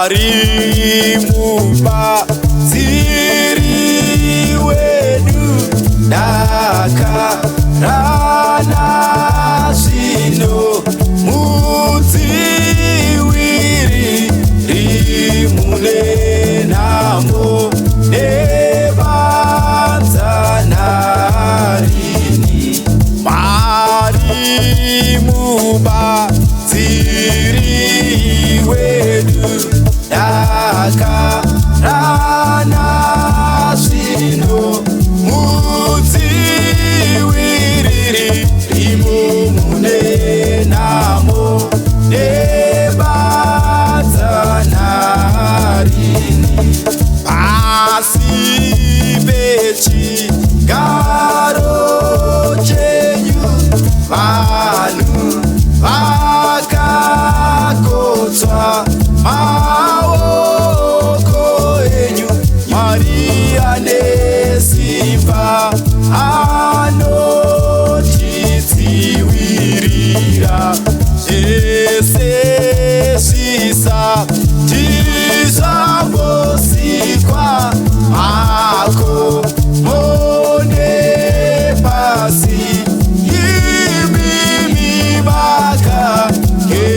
Mwari mubatsiri wedu, dakarana zvino mudziviriri mune nhamo nevanzanarini. Mwari mubatsiri wedu, dakarana zvino mudziviriri mune nhamo nevanzanarini. Pasi pechigaro chenyu vanhu vakakotswa maoko enyu. Mwari ane simba anotidzivirira zvese zvisati zvambosikwa makomo nepasi. Imi makanga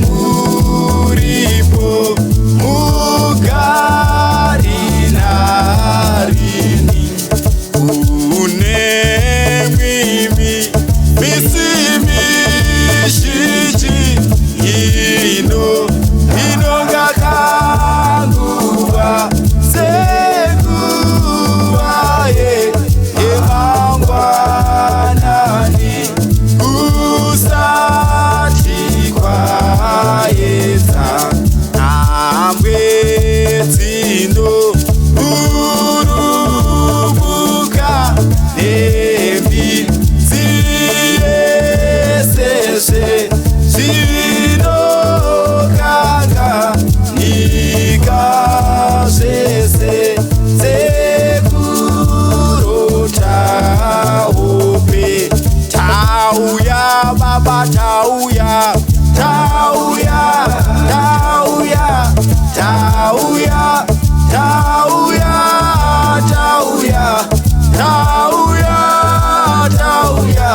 muripo mugari narini. Baba tauya, tauya, tauya, tauya, tauya, tauya, tauya, tauya,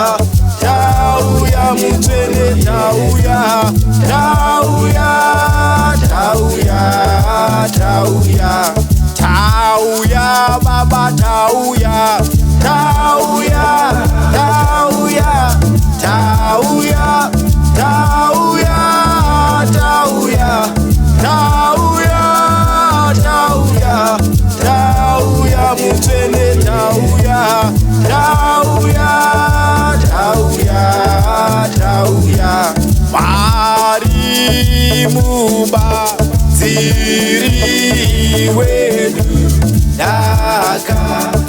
tauya, mutende tauya, tauya, tauya, tauya, tauya, Baba tauya, tauya, tauya, tauya, tauya, tauya, tauya, tauya, tauya, mutende tauya, tauya, tauya, tauya. Mwari mubatsiri wedu, dakarana